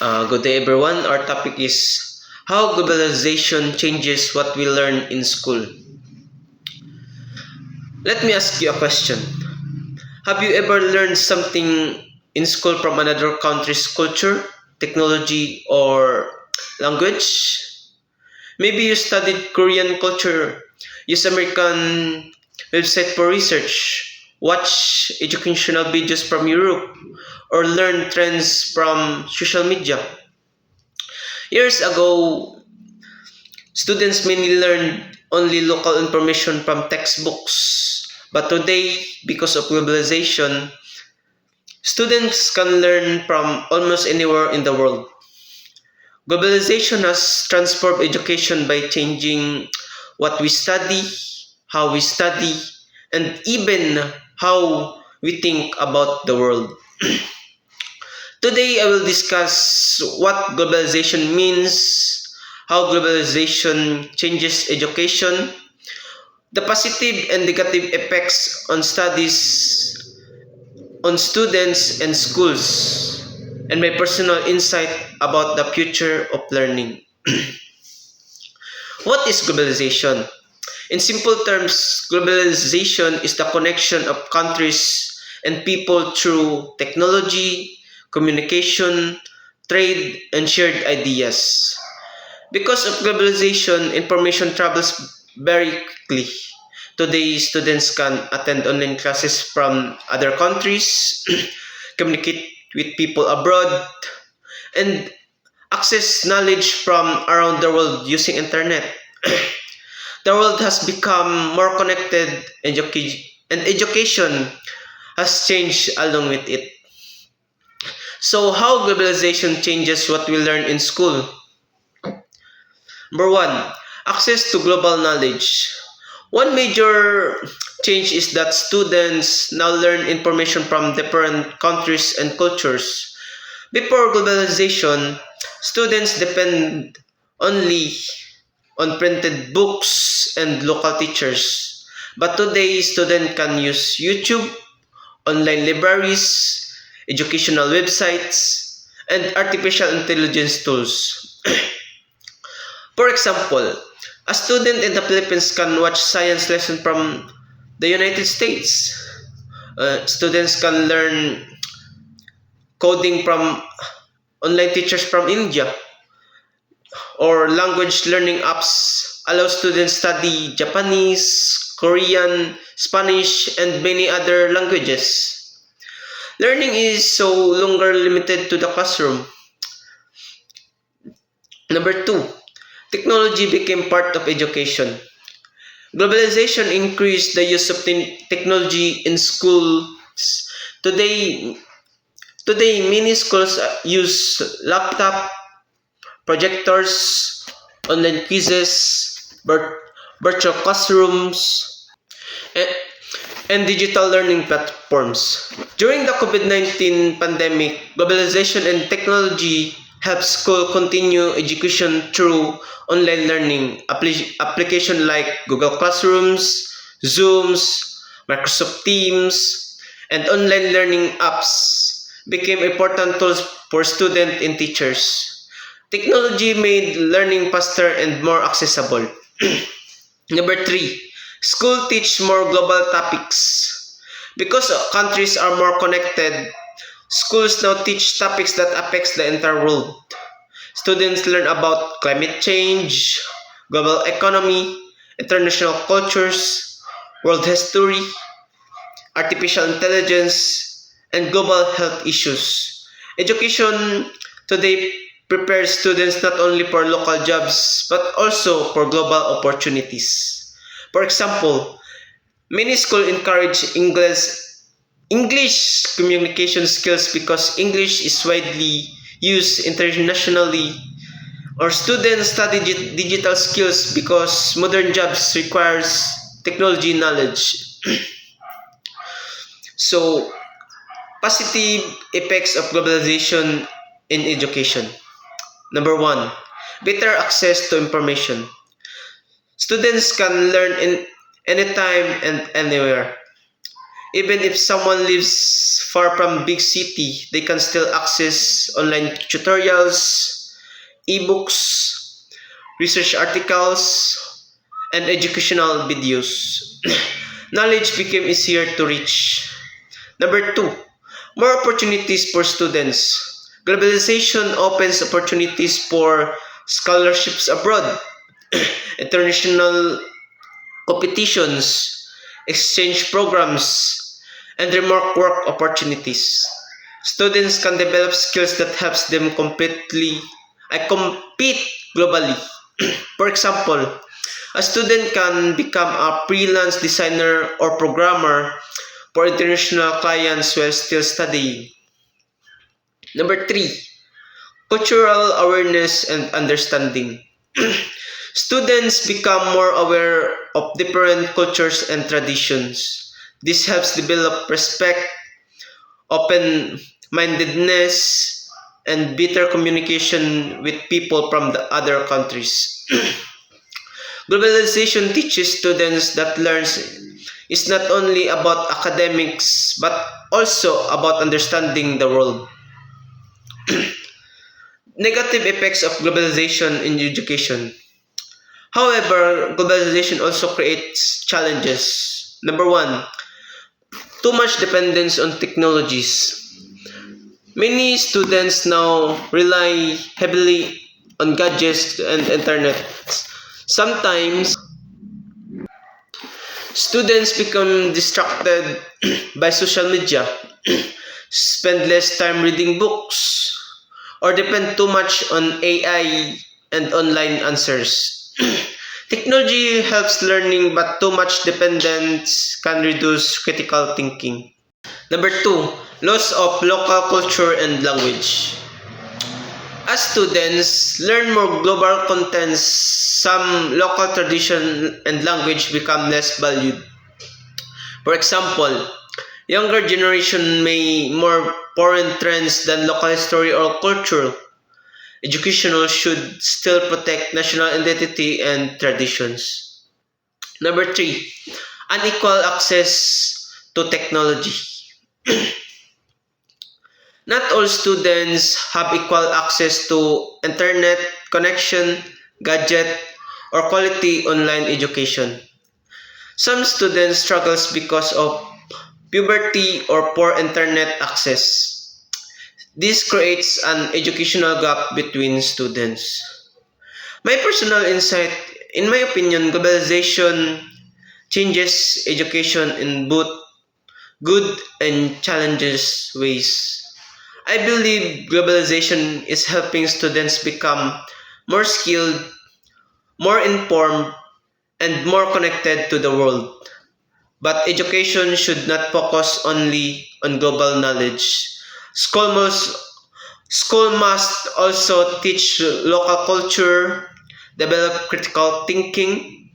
Good day, everyone. Our topic is how globalization changes what we learn in school. Let me ask you a question. Have you ever learned something in school from another country's culture, technology, or language? Maybe you studied Korean culture, use American website for research, watch educational videos from Europe, or learn trends from social media. Years ago, students mainly learned only local information from textbooks. But today, because of globalization, students can learn from almost anywhere in the world. Globalization has transformed education by changing what we study, how we study, and even how we think about the world. Today, I will discuss what globalization means, how globalization changes education, the positive and negative effects on studies, on students and schools, and my personal insight about the future of learning. What is globalization? In simple terms, globalization is the connection of countries and people through technology, communication, trade, and shared ideas. Because of globalization, information travels very quickly. Today, students can attend online classes from other countries, communicate with people abroad, and access knowledge from around the world using internet. The world has become more connected and education has changed along with it. So, how globalization changes what we learn in school? Number one, access to global knowledge. One major change is that students now learn information from different countries and cultures. Before globalization, students depend only on printed books and local teachers. But today, students can use YouTube, online libraries, educational websites, and artificial intelligence tools. For example, a student in the Philippines can watch science lesson from the United States. Students can learn coding from online teachers from India, or language learning apps allow students study Japanese, Korean, Spanish, and many other languages. Learning is so longer limited to the classroom. Number two, technology became part of education. Globalization increased the use of technology in schools. Today, today many schools use laptop, projectors, online quizzes, virtual classrooms, and, and digital learning platforms. During the COVID-19 pandemic, globalization and technology help school continue education through online learning application like Google Classrooms, Zooms, Microsoft Teams, and online learning apps became important tools for students and teachers. Technology made learning faster and more accessible. Number three, school teach more global topics. Because countries are more connected, schools now teach topics that affects the entire world. Students learn about climate change, global economy, international cultures, world history, artificial intelligence, and global health issues. Education today prepares students not only for local jobs but also for global opportunities. For example, many schools encourage English communication skills because English is widely used internationally, or students study digital skills because modern jobs requires technology knowledge. So, positive effects of globalization in education. Number one, better access to information. Students can learn in anytime and anywhere. Even if someone lives far from big city, they can still access online tutorials, ebooks, research articles, and educational videos. Knowledge became easier to reach. Number two, more opportunities for students. Globalization opens opportunities for scholarships abroad, international competitions, exchange programs, and remote work opportunities. Students can develop skills that helps them compete globally. For example, a student can become a freelance designer or programmer for international clients while still studying. Number three, cultural awareness and understanding. Students become more aware of different cultures and traditions. This helps develop respect, open mindedness, and better communication with people from the other countries. Globalization teaches students that learns is not only about academics but also about understanding the world. Negative effects of globalization in education. However, globalization also creates challenges. Number one, too much dependence on technologies. Many students now rely heavily on gadgets and internet. Sometimes, students become distracted by social media, spend less time reading books, or depend too much on AI and online answers. Technology helps learning, but too much dependence can reduce critical thinking. Number two, loss of local culture and language. As students learn more global contents, some local tradition and language become less valued. For example, younger generation may more foreign trends than local history or culture. Educational should still protect national identity and traditions. Number three, unequal access to technology. Not all students have equal access to internet connection, gadget, or quality online education. Some students struggles because of puberty or poor internet access. This creates an educational gap between students. My personal insight, in my opinion, globalization changes education in both good and challenges ways. I believe globalization is helping students become more skilled, more informed, and more connected to the world. But education should not focus only on global knowledge. School must, School must also teach local culture, develop critical thinking,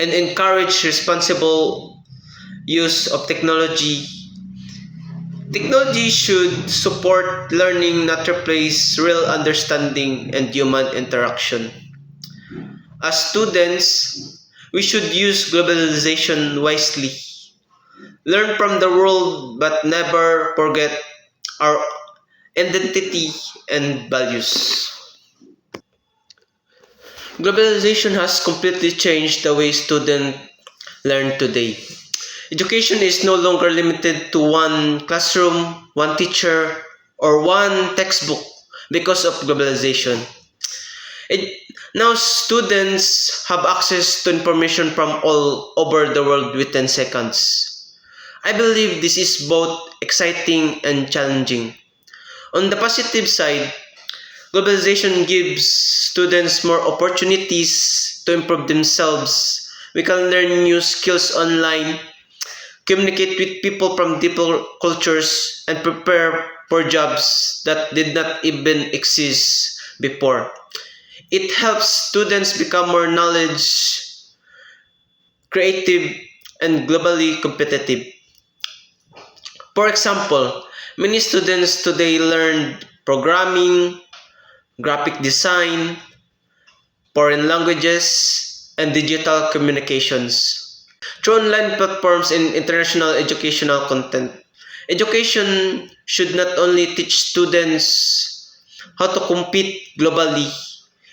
and encourage responsible use of technology. Technology should support learning, not replace real understanding and human interaction. As students, we should use globalization wisely. Learn from the world but never forget our identity and values. Globalization has completely changed the way students learn today. Education is no longer limited to one classroom, one teacher, or one textbook because of globalization. It, Now students have access to information from all over the world within seconds. I believe this is both exciting and challenging. On the positive side, globalization gives students more opportunities to improve themselves. We can learn new skills online, communicate with people from different cultures, and prepare for jobs that did not even exist before. It helps students become more knowledge, creative, and globally competitive. For example, many students today learn programming, graphic design, foreign languages, and digital communications. through online platforms and international educational content. Education should not only teach students how to compete globally,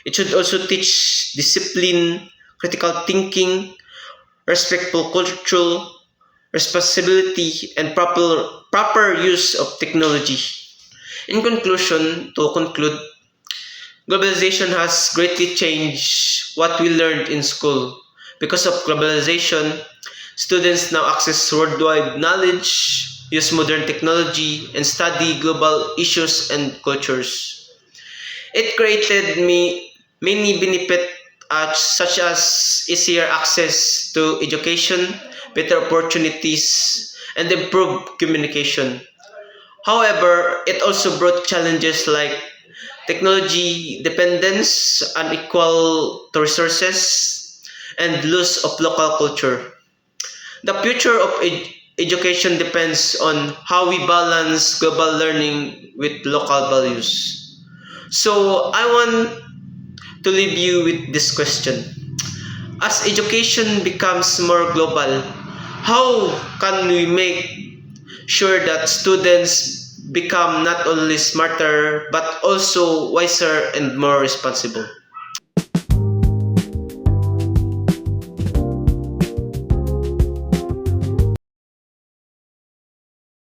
it should also teach discipline, critical thinking, respectful culture, responsibility, and proper use of technology. In conclusion, to conclude, globalization has greatly changed what we learned in school. Because of globalization, students now access worldwide knowledge, use modern technology, and study global issues and cultures. It created me many benefits such as easier access to education, better opportunities, and improved communication. However, it also brought challenges like technology dependence, unequal to resources, and loss of local culture. The future of education depends on how we balance global learning with local values. So, I want to leave you with this question. As education becomes more global, how can we make sure that students become not only smarter but also wiser and more responsible?